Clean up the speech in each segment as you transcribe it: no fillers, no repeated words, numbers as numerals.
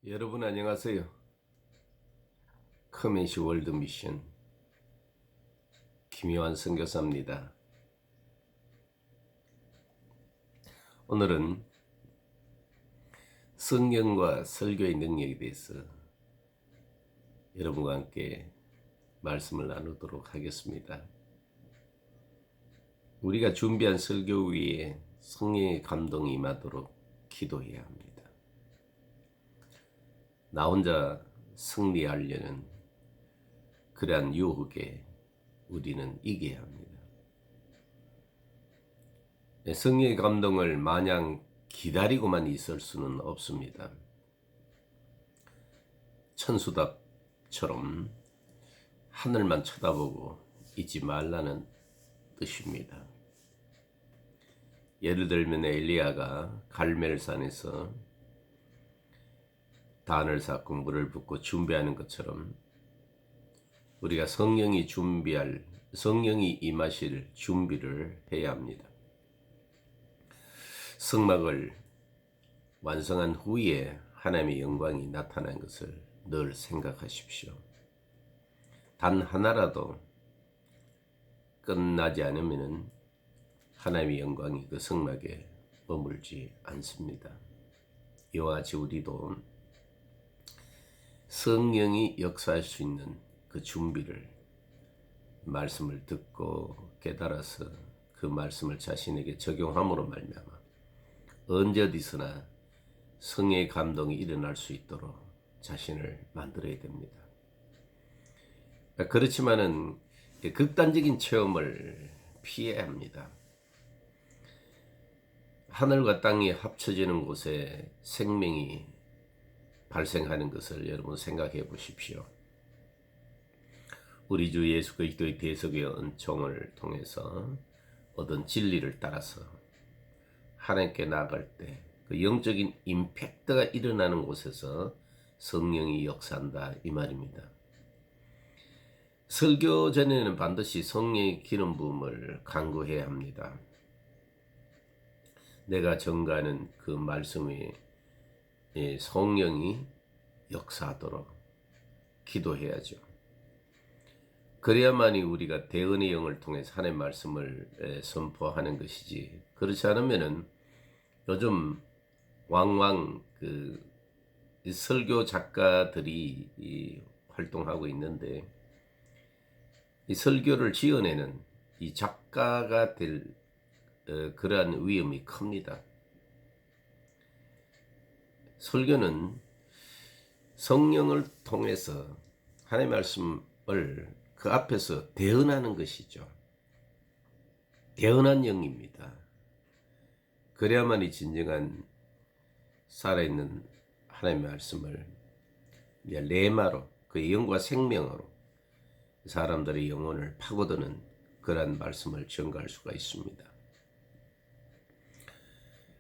여러분 안녕하세요. 커맨시 월드미션 김요한 선교사입니다. 오늘은 성경과 설교의 능력에 대해서 여러분과 함께 말씀을 나누도록 하겠습니다. 우리가 준비한 설교 위에 성령의 감동이 임하도록 기도해야 합니다. 나 혼자 승리하려는 그러한 유혹에 우리는 이겨야 합니다. 성령의 감동을 마냥 기다리고만 있을 수는 없습니다. 천수답처럼 하늘만 쳐다보고 있지 말라는 뜻입니다. 예를 들면 엘리야가 갈멜산에서 단을 쌓고 물을 붓고 준비하는 것처럼 우리가 성령이 임하실 준비를 해야 합니다. 성막을 완성한 후에 하나님의 영광이 나타난 것을 늘 생각하십시오. 단 하나라도 끝나지 않으면 하나님의 영광이 그 성막에 머물지 않습니다. 이와 같이 우리도 성령이 역사할 수 있는 그 준비를 말씀을 듣고 깨달아서 그 말씀을 자신에게 적용함으로 말미암아 언제 어디서나 성령의 감동이 일어날 수 있도록 자신을 만들어야 됩니다. 그렇지만은 극단적인 체험을 피해야 합니다. 하늘과 땅이 합쳐지는 곳에 생명이 발생하는 것을 여러분 생각해 보십시오. 우리 주 예수 그리스도의 대속의 은총을 통해서 얻은 진리를 따라서 하나님께 나아갈 때 그 영적인 임팩트가 일어나는 곳에서 성령이 역사한다 이 말입니다. 설교 전에는 반드시 성령의 기름 부음을 간구해야 합니다. 내가 전가하는 그 말씀에 성령이 역사하도록 기도해야죠. 그래야만이 우리가 대언의 영을 통해서 하나님의 말씀을 선포하는 것이지, 그렇지 않으면은 요즘 왕왕 그 설교 작가들이 활동하고 있는데, 이 설교를 지어내는 이 작가가 될 그러한 위험이 큽니다. 설교는 성령을 통해서 하나님의 말씀을 그 앞에서 대언하는 것이죠. 대언한 영입니다. 그래야만이 진정한 살아있는 하나님의 말씀을 레마로, 그 영과 생명으로 사람들의 영혼을 파고드는 그러한 말씀을 전가할 수가 있습니다.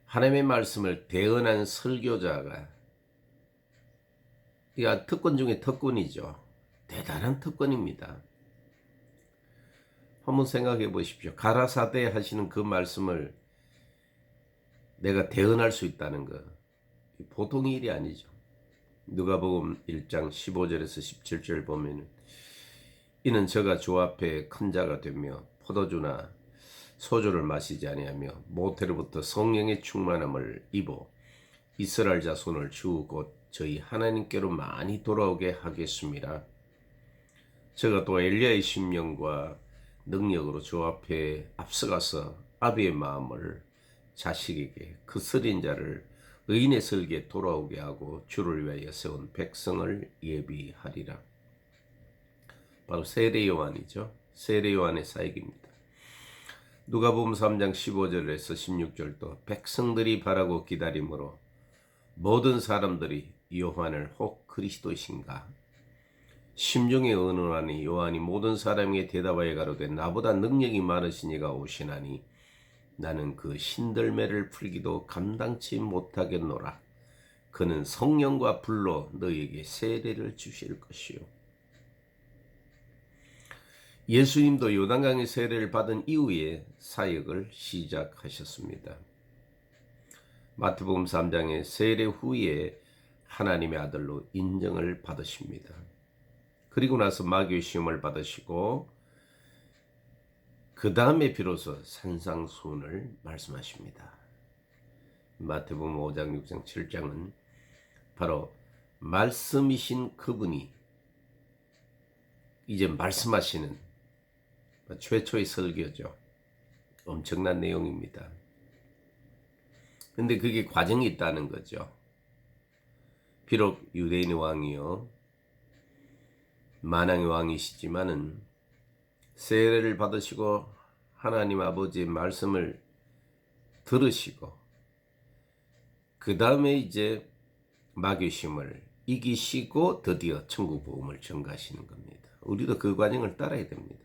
하나님의 말씀을 대언한 설교자가 특권 중에 특권이죠. 대단한 특권입니다. 한번 생각해 보십시오. 가라사대 하시는 그 말씀을 내가 대언할 수 있다는 것, 보통 일이 아니죠. 누가복음 1장 15절에서 17절 보면 이는 저가 주 앞에 큰 자가 되며 포도주나 소주를 마시지 아니하며 모태로부터 성령의 충만함을 입어 이스라엘 자손을 주 곧 저희 하나님께로 많이 돌아오게 하겠습니다. 저가 또 엘리야의 심령과 능력으로 주 앞에 앞서가서 아비의 마음을 자식에게 그 쓰린 자를 의인의 설계에 돌아오게 하고 주를 위하여 세운 백성을 예비하리라. 바로 세례 요한이죠. 세례 요한의 사역입니다. 누가복음 3장 15절에서 16절도 백성들이 바라고 기다림으로 모든 사람들이 요한을 혹 그리스도이신가 심중에 의논하니 요한이 모든 사람에게 대답하여 가로되 나보다 능력이 많으시니가 오시나니 나는 그 신들매를 풀기도 감당치 못하겠노라. 그는 성령과 불로 너희에게 세례를 주실 것이요. 예수님도 요단강의 세례를 받은 이후에 사역을 시작하셨습니다. 마태복음 3장의 세례 후에 하나님의 아들로 인정을 받으십니다. 그리고 나서 마귀의 시험을 받으시고 그 다음에 비로소 산상수훈을 말씀하십니다. 마태복음 5장, 6장, 7장은 바로 말씀이신 그분이 이제 말씀하시는 최초의 설교죠. 엄청난 내용입니다. 근데 그게 과정이 있다는 거죠. 비록 유대인의 왕이요 만왕의 왕이시지만은 세례를 받으시고 하나님 아버지의 말씀을 들으시고 그 다음에 이제 마귀의 시험을 이기시고 드디어 천국 복음을 전가하시는 겁니다. 우리도 그 과정을 따라야 됩니다.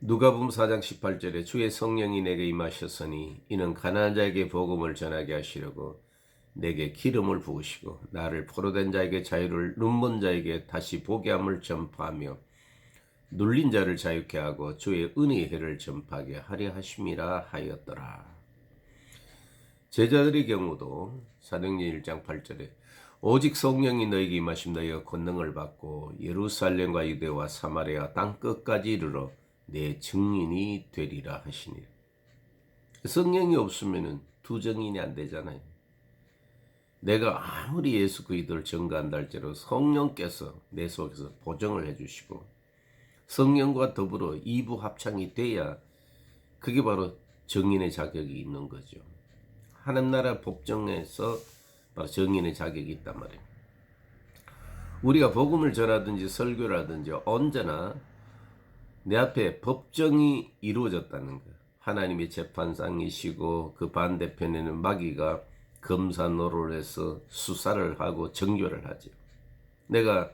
누가복음 4장 18절에 주의 성령이 내게 임하셨으니 이는 가난한 자에게 복음을 전하게 하시려고 내게 기름을 부으시고 나를 포로된 자에게 자유를 눈먼 자에게 다시 보게 함을 전파하며 눌린 자를 자유케 하고 주의 은혜의 해를 전파하게 하려 하심이라 하였더라. 제자들의 경우도 사도행전 1장 8절에 오직 성령이 너에게 임하심 너희가 권능을 받고 예루살렘과 유대와 사마리아 땅끝까지 이르러 내 증인이 되리라 하시니. 성령이 없으면 두 증인이 안 되잖아요. 내가 아무리 예수 그리스도를 전가한다 할지라도 성령께서 내 속에서 보증을 해주시고 성령과 더불어 이부 합창이 돼야 그게 바로 증인의 자격이 있는 거죠. 하나님 나라 법정에서 바로 증인의 자격이 있단 말이에요. 우리가 복음을 전하든지 설교를 하든지 언제나 내 앞에 법정이 이루어졌다는 거예요. 하나님의 재판상이시고 그 반대편에는 마귀가 검사 노릇을 해서 수사를 하고 정죄를 하죠. 내가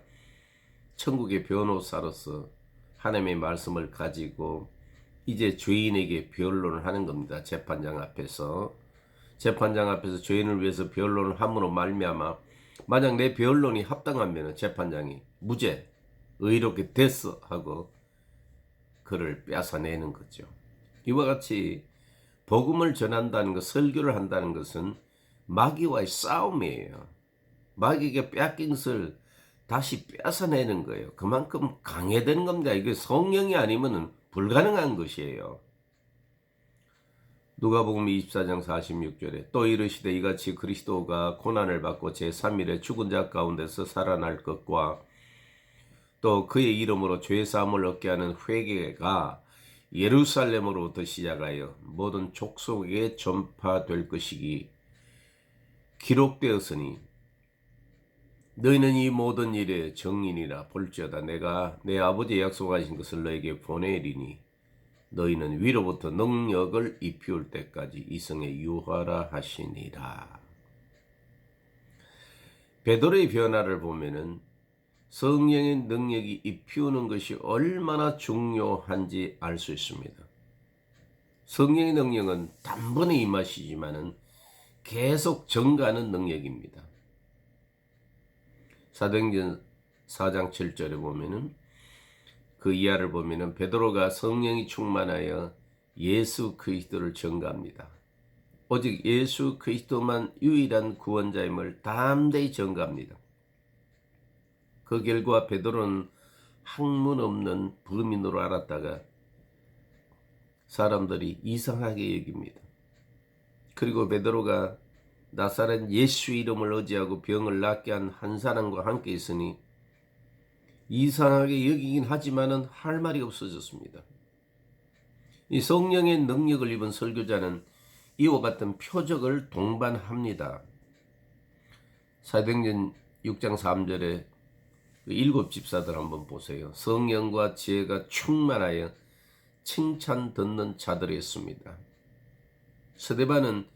천국의 변호사로서 하나님의 말씀을 가지고 이제 죄인에게 변론을 하는 겁니다. 재판장 앞에서 죄인을 위해서 변론을 함으로 말미암아 만약 내 변론이 합당하면 재판장이 무죄 의롭게 됐어 하고 그를 뺏어내는 거죠. 이와 같이 복음을 전한다는 것, 설교를 한다는 것은 마귀와의 싸움이에요. 마귀에게 뺏긴 것을 다시 뺏어내는 거예요. 그만큼 강해된 겁니다. 이게 성령이 아니면 불가능한 것이에요. 누가복음 24장 46절에 또 이르시되 이같이 그리스도가 고난을 받고 제3일에 죽은 자 가운데서 살아날 것과 또 그의 이름으로 죄사함을 얻게 하는 회개가 예루살렘으로부터 시작하여 모든 족속에게 전파될 것이기 기록되었으니 너희는 이 모든 일의 증인이라. 볼지어다 내가 내 아버지의 약속하신 것을 너에게 보내리니 너희는 위로부터 능력을 입히울 때까지 이성에 유하라 하시니라. 베드로의 변화를 보면은 성령의 능력이 입히우는 것이 얼마나 중요한지 알 수 있습니다. 성령의 능력은 단번에 임하시지만은 계속 증가하는 능력입니다. 사도행전 4장 7절에 보면은 그 이하를 보면은 베드로가 성령이 충만하여 예수 그리스도를 전가합니다. 오직 예수 그리스도만 유일한 구원자임을 담대히 전가합니다. 그 결과 베드로는 학문 없는 불민으로 알았다가 사람들이 이상하게 여깁니다. 그리고 베드로가 나사렛 예수 이름을 의지하고 병을 낫게 한 한 사람과 함께 있으니 이상하게 여기긴 하지만은 할 말이 없어졌습니다. 이 성령의 능력을 입은 설교자는 이와 같은 표적을 동반합니다. 사도행전 6장 3절에 그 7 집사들 한번 보세요. 성령과 지혜가 충만하여 칭찬 듣는 자들이었습니다. 스데반은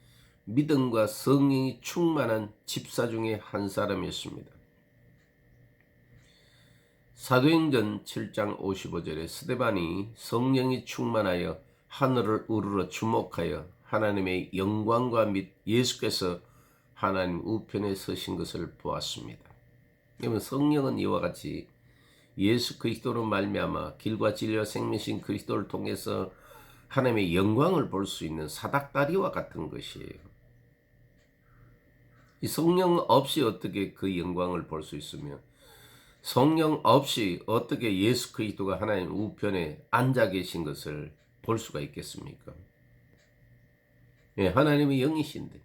믿음과 성령이 충만한 집사 중에 한 사람이었습니다. 사도행전 7장 55절에 스데반이 성령이 충만하여 하늘을 우러러 주목하여 하나님의 영광과 및 예수께서 하나님 우편에 서신 것을 보았습니다. 그러면 성령은 이와 같이 예수 그리스도로 말미암아 길과 진리와 생명이신 그리스도를 통해서 하나님의 영광을 볼 수 있는 사닥다리와 같은 것이에요. 이 성령 없이 어떻게 그 영광을 볼 수 있으며 성령 없이 어떻게 예수 그리스도가 하나님 우편에 앉아 계신 것을 볼 수가 있겠습니까? 예, 하나님의 영이신데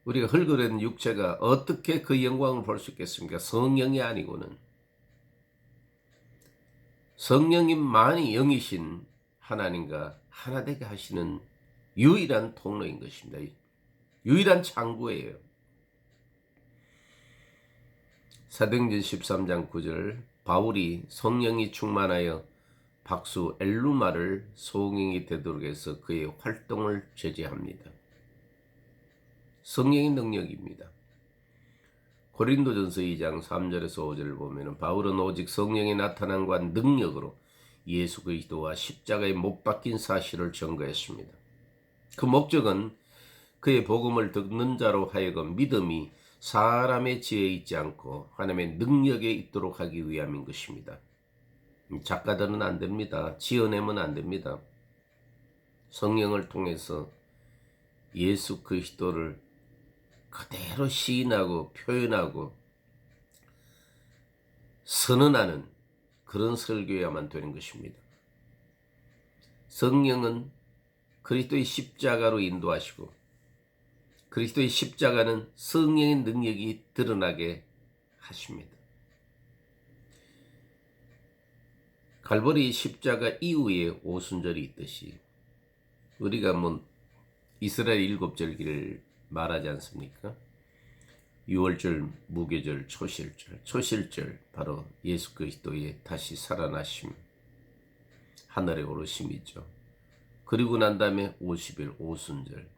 우리가 흙으로 육체가 어떻게 그 영광을 볼 수 있겠습니까? 성령이 아니고는. 성령님만이 영이신 하나님과 하나 되게 하시는 유일한 통로인 것입니다. 유일한 창구예요. 사도행전 13장 9절 바울이 성령이 충만하여 박수 엘루마를 소경이 되도록 해서 그의 활동을 제지합니다. 성령의 능력입니다. 고린도전서 2장 3절에서 5절을 보면 바울은 오직 성령이 나타남과 능력으로 예수 그리스도와 십자가에 못 박힌 사실을 증거했습니다. 그 목적은 그의 복음을 듣는 자로 하여금 믿음이 사람의 지혜에 있지 않고 하나님의 능력에 있도록 하기 위함인 것입니다. 작가들은 안 됩니다. 지어내면 안 됩니다. 성령을 통해서 예수 그리스도를 그대로 시인하고 표현하고 선언하는 그런 설교야만 되는 것입니다. 성령은 그리스도의 십자가로 인도하시고 그리스도의 십자가는 성령의 능력이 드러나게 하십니다. 갈보리 십자가 이후에 오순절이 있듯이 우리가 이스라엘 일곱절기를 말하지 않습니까? 6월절, 무교절, 초실절. 초실절 바로 예수 그리스도의 다시 살아나심, 하늘에 오르심이죠. 그리고 난 다음에 50일 오순절.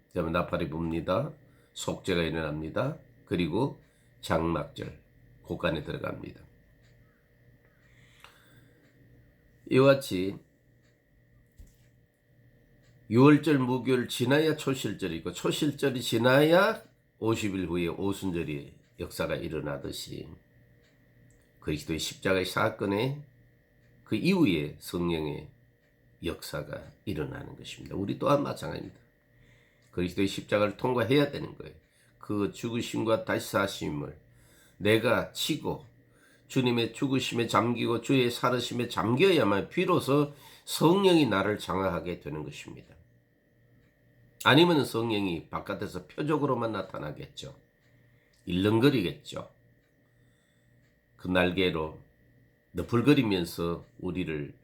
그다음에 나팔이 붑니다. 속죄가 일어납니다. 그리고 장막절, 곳간에 들어갑니다. 이와 같이 6월절 무교를 지나야 초실절이고 초실절이 지나야 50일 후에 오순절이 역사가 일어나듯이 그리스도의 십자가의 사건에 그 이후에 성령의 역사가 일어나는 것입니다. 우리 또한 마찬가지입니다. 그리스도의 십자가를 통과해야 되는 거예요. 그 죽으심과 다시 사심을 내가 치고 주님의 죽으심에 잠기고 주의 살으심에 잠겨야만 비로소 성령이 나를 장악하게 되는 것입니다. 아니면 성령이 바깥에서 표적으로만 나타나겠죠. 일렁거리겠죠. 그 날개로 너풀거리면서 우리를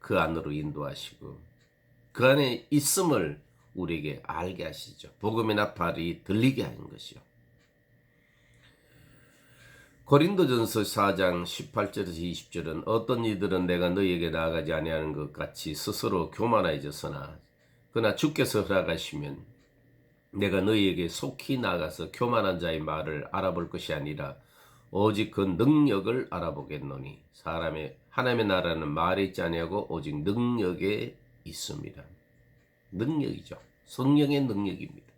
그 안으로 인도하시고 그 안에 있음을 우리에게 알게 하시죠. 복음의 나팔이 들리게 하는 것이요. 고린도전서 4장 18절에서 20절은 어떤 이들은 내가 너희에게 나아가지 아니하는 것 같이 스스로 교만해졌으나 그러나 주께서 허락하시면 내가 너희에게 속히 나아가서 교만한 자의 말을 알아볼 것이 아니라 오직 그 능력을 알아보겠노니 하나님의 나라는 말에 있지 아니하고 오직 능력에 있습니다. 능력이죠. 성령의 능력입니다.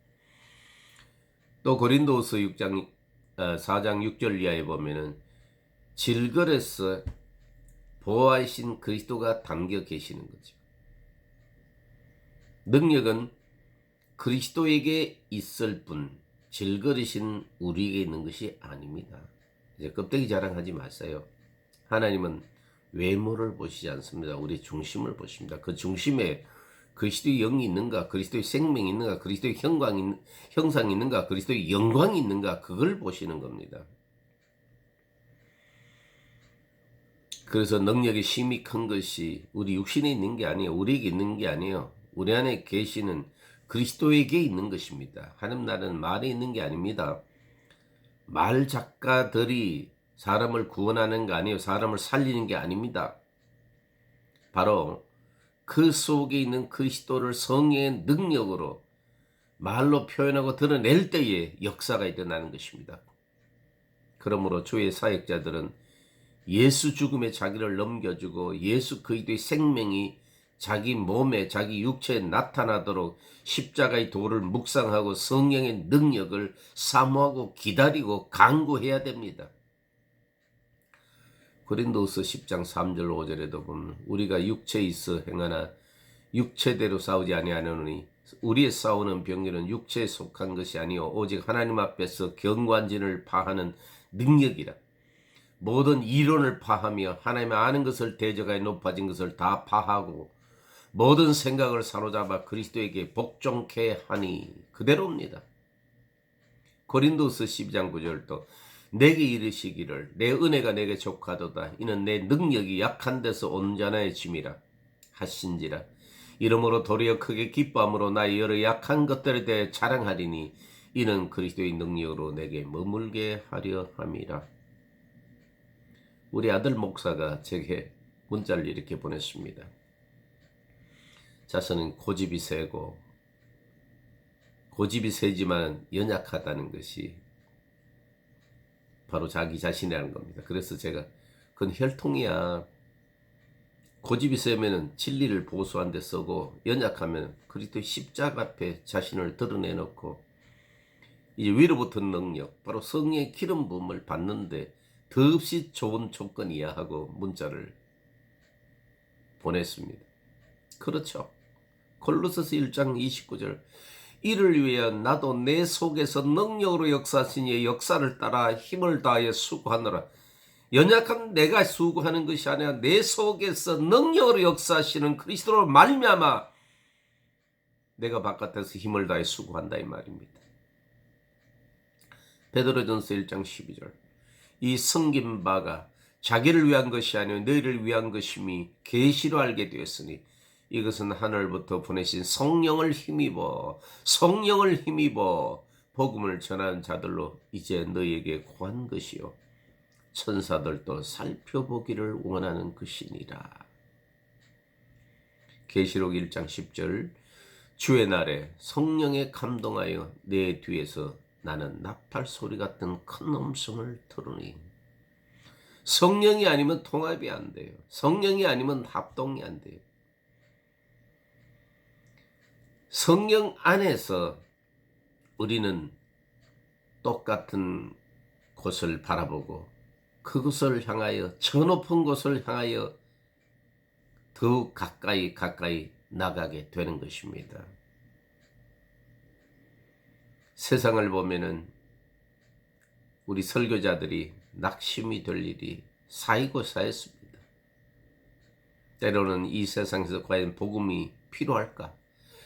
또 고린도후서 4장 6절 이하에 보면은 질걸에서 보호하신 그리스도가 담겨 계시는 거죠. 능력은 그리스도에게 있을 뿐 질거리신 우리에게 있는 것이 아닙니다. 이제 껍데기 자랑하지 마세요. 하나님은 외모를 보시지 않습니다. 우리 중심을 보십니다. 그 중심에 그리스도의 영이 있는가, 그리스도의 생명이 있는가, 그리스도의 형상이 있는가, 그리스도의 영광이 있는가, 그걸 보시는 겁니다. 그래서 능력의 힘이 큰 것이 우리 육신에 있는 게 아니에요. 우리에게 있는 게 아니에요. 우리 안에 계시는 그리스도에게 있는 것입니다. 하나님 나라는 말에 있는 게 아닙니다. 말 작가들이 사람을 구원하는 게 아니에요. 사람을 살리는 게 아닙니다. 바로 그 속에 있는 그리스도를 성령의 능력으로 말로 표현하고 드러낼 때에 역사가 일어나는 것입니다. 그러므로 주의 사역자들은 예수 죽음에 자기를 넘겨주고 예수 그리스도의 생명이 자기 몸에 자기 육체에 나타나도록 십자가의 도를 묵상하고 성령의 능력을 사모하고 기다리고 간구해야 됩니다. 고린도후서 10장 3절 5절에도 보면 우리가 육체에 있어 행하나 육체대로 싸우지 아니하노니 우리의 싸우는 병기는 육체에 속한 것이 아니요 오직 하나님 앞에서 경관진을 파하는 능력이라. 모든 이론을 파하며 하나님의 아는 것을 대적하여 높아진 것을 다 파하고 모든 생각을 사로잡아 그리스도에게 복종케 하니 그대로입니다. 고린도서 12장 9절도 내게 이르시기를 내 은혜가 내게 족하도다 이는 내 능력이 약한 데서 온전해짐이라 하신지라. 이러므로 도리어 크게 기뻐함으로 나의 여러 약한 것들에 대해 자랑하리니 이는 그리스도의 능력으로 내게 머물게 하려 함이라. 우리 아들 목사가 제게 문자를 이렇게 보냈습니다. 자신은 고집이 세고 고집이 세지만 연약하다는 것이 바로 자기 자신이라는 겁니다. 그래서 제가 그건 혈통이야. 고집이 세면은 진리를 보수한 데 쓰고 연약하면 그리스도 십자가 앞에 자신을 드러내놓고 이제 위로부터 능력 바로 성령의 기름 부음을 받는데 더없이 좋은 조건이야 하고 문자를 보냈습니다. 그렇죠. 골로새서 1장 29절 이를 위하여 나도 내 속에서 능력으로 역사하신 이의 역사를 따라 힘을 다하여 수고하노라. 연약한 내가 수고하는 것이 아니라 내 속에서 능력으로 역사하시는 그리스도로 말미암아 내가 바깥에서 힘을 다해 수고한다 이 말입니다. 베드로전서 1장 12절 이 섬긴 바가 자기를 위한 것이 아니요 너희를 위한 것임이 계시로 알게 되었으니 이것은 하늘부터 보내신 성령을 힘입어 복음을 전하는 자들로 이제 너희에게 구한 것이요 천사들도 살펴보기를 원하는 것이니라. 계시록 1장 10절 주의 날에 성령에 감동하여 내 뒤에서 나는 나팔 소리 같은 큰 음성을 들으니 성령이 아니면 통합이 안 돼요. 성령이 아니면 합동이 안 돼요. 성령 안에서 우리는 똑같은 곳을 바라보고 그곳을 향하여 저 높은 곳을 향하여 더욱 가까이 나가게 되는 것입니다. 세상을 보면은 우리 설교자들이 낙심이 될 일이 쌓였습니다. 때로는 이 세상에서 과연 복음이 필요할까?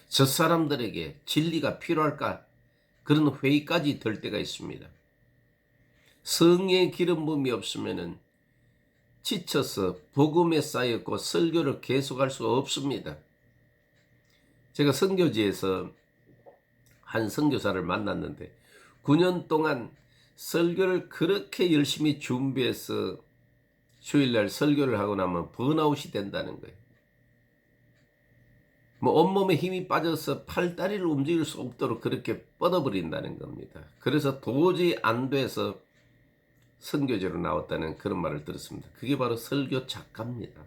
저 사람들에게 진리가 필요할까? 그런 회의까지 될 때가 있습니다. 성령의 기름 부음이 없으면은 지쳐서 복음에 쌓였고 설교를 계속할 수가 없습니다. 제가 선교지에서 한 선교사를 만났는데 9년 동안 설교를 그렇게 열심히 준비해서 주일날 설교를 하고 나면 번아웃이 된다는 거예요. 온몸에 힘이 빠져서 팔다리를 움직일 수 없도록 그렇게 뻗어버린다는 겁니다. 그래서 도저히 안 돼서 선교지로 나왔다는 그런 말을 들었습니다. 그게 바로 설교 작가입니다.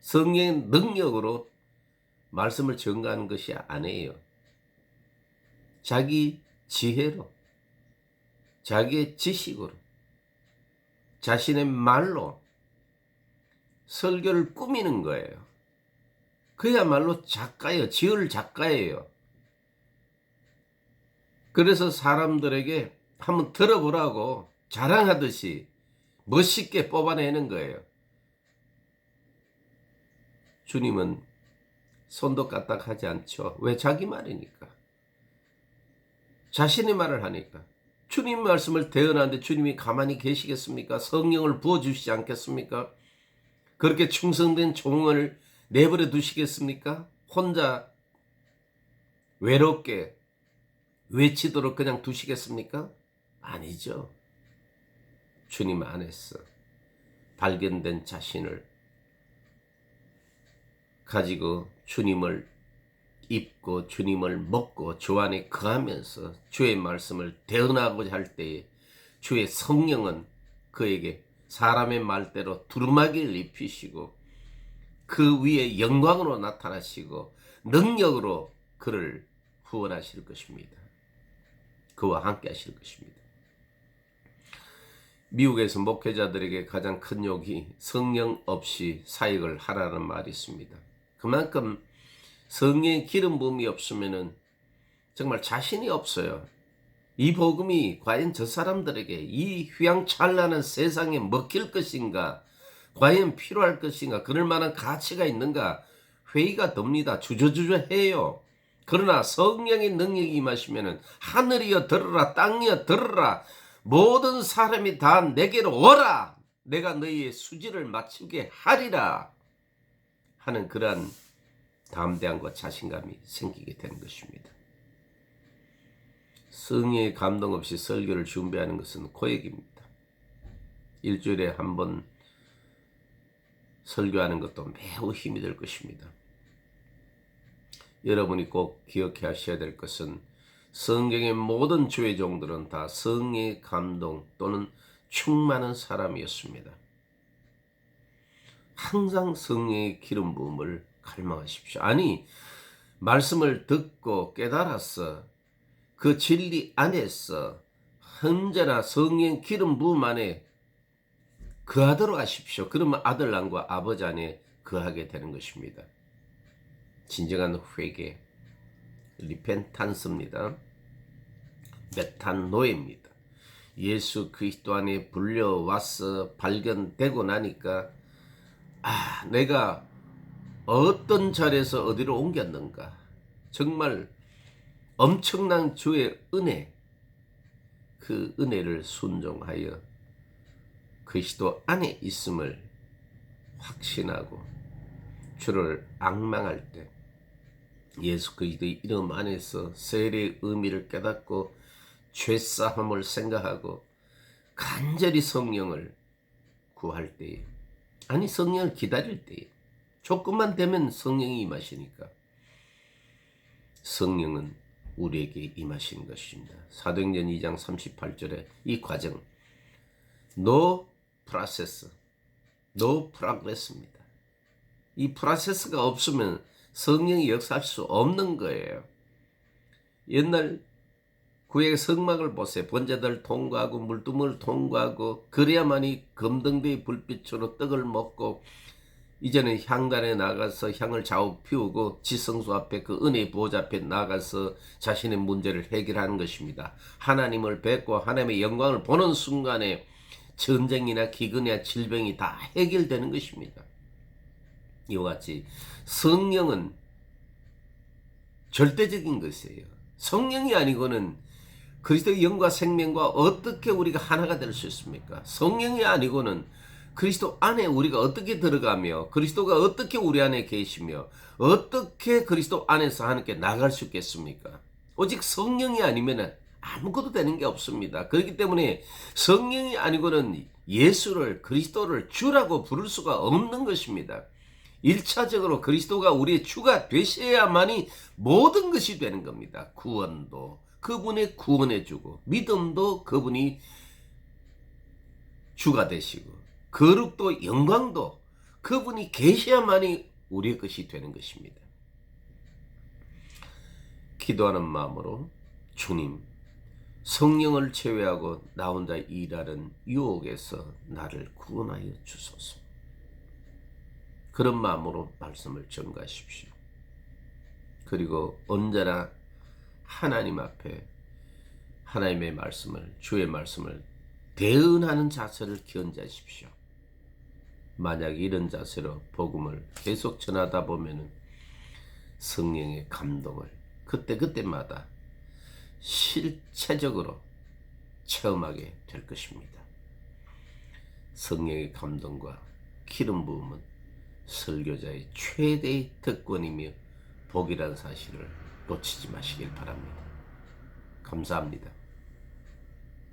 성령의 능력으로 말씀을 전가하는 것이 아니에요. 자기 지혜로, 자기의 지식으로, 자신의 말로 설교를 꾸미는 거예요. 그야말로 작가예요. 지을 작가예요. 그래서 사람들에게 한번 들어보라고 자랑하듯이 멋있게 뽑아내는 거예요. 주님은 손도 까딱하지 않죠. 왜? 자기 말이니까. 자신의 말을 하니까. 주님 말씀을 대언하는데 주님이 가만히 계시겠습니까? 성령을 부어주시지 않겠습니까? 그렇게 충성된 종을 내버려 두시겠습니까? 혼자 외롭게 외치도록 그냥 두시겠습니까? 아니죠. 주님 안에서 발견된 자신을 가지고 주님을 입고 주님을 먹고 주 안에 거하면서 주의 말씀을 대언하고자 할 때에 주의 성령은 그에게 사람의 말대로 두루마기를 입히시고 그 위에 영광으로 나타나시고 능력으로 그를 후원하실 것입니다. 그와 함께 하실 것입니다. 미국에서 목회자들에게 가장 큰 욕이 성령 없이 사역을 하라는 말이 있습니다. 그만큼 성령의 기름 부음이 없으면은 정말 자신이 없어요. 이 복음이 과연 저 사람들에게 이 휘황찬란한 세상에 먹힐 것인가, 과연 필요할 것인가, 그럴 만한 가치가 있는가 회의가 듭니다. 주저주저해요. 그러나 성령의 능력이 임하시면은 하늘이여 들으라, 땅이여 들으라, 모든 사람이 다 내게로 오라, 내가 너희의 수지를 마치게 하리라 하는 그러한 담대함과 자신감이 생기게 되는 것입니다. 성령의 감동 없이 설교를 준비하는 것은 고역입니다. 일주일에 한 번 설교하는 것도 매우 힘이 될 것입니다. 여러분이 꼭 기억해 하셔야 될 것은 성경의 모든 주의 종들은 다 성령의 감동 또는 충만한 사람이었습니다. 항상 성령의 기름 부음을 갈망하십시오. 아니, 말씀을 듣고 깨달았어. 그 진리 안에서 언제나 성령 기름 부음 안에 거하도록 하십시오. 그러면 아들랑과 아버지 안에 거하게 되는 것입니다. 진정한 회개, 리펜탄스입니다. 메탄노입니다. 예수 그리스도 안에 불려와서 발견되고 나니까 내가 어떤 자리에서 어디로 옮겼는가, 정말 엄청난 주의 은혜, 그 은혜를 순종하여 그리스도 안에 있음을 확신하고 주를 앙망할 때 예수 그리스도의 이름 안에서 세례의 의미를 깨닫고 죄사함을 생각하고 간절히 성령을 구할 때에, 아니 성령을 기다릴 때에, 조금만 되면 성령이 임하시니까 성령은 우리에게 임하시는 것입니다. 사도행전 2장 38절에 이 과정, no process, no progress입니다. 이 프로세스가 없으면 성령이 역사할 수 없는 거예요. 옛날 구약의 성막을 보세요. 번제들 통과하고 물두멍을 통과하고 그래야만이 금등대의 불빛으로 떡을 먹고, 이제는 향단에 나가서 향을 좌우 피우고 지성소 앞에 그 은혜의 보좌 앞에 나가서 자신의 문제를 해결하는 것입니다. 하나님을 뵙고 하나님의 영광을 보는 순간에 전쟁이나 기근이나 질병이 다 해결되는 것입니다. 이와 같이 성령은 절대적인 것이에요. 성령이 아니고는 그리스도의 영과 생명과 어떻게 우리가 하나가 될 수 있습니까? 성령이 아니고는 그리스도 안에 우리가 어떻게 들어가며 그리스도가 어떻게 우리 안에 계시며 어떻게 그리스도 안에서 하나님께 나갈 수 있겠습니까? 오직 성령이 아니면 아무것도 되는 게 없습니다. 그렇기 때문에 성령이 아니고는 예수를, 그리스도를 주라고 부를 수가 없는 것입니다. 1차적으로 그리스도가 우리의 주가 되셔야만이 모든 것이 되는 겁니다. 구원도 그분의 구원해 주고, 믿음도 그분이 주가 되시고, 거룩도 영광도 그분이 계셔야만이 우리의 것이 되는 것입니다. 기도하는 마음으로 주님, 성령을 제외하고 나 혼자 일하는 유혹에서 나를 구원하여 주소서. 그런 마음으로 말씀을 전가하십시오. 그리고 언제나 하나님 앞에 하나님의 말씀을, 주의 말씀을 대언하는 자세를 견지하십시오. 만약 이런 자세로 복음을 계속 전하다 보면은 성령의 감동을 그때마다 실체적으로 체험하게 될 것입니다. 성령의 감동과 기름 부음은 설교자의 최대의 특권이며 복이라는 사실을 놓치지 마시길 바랍니다. 감사합니다.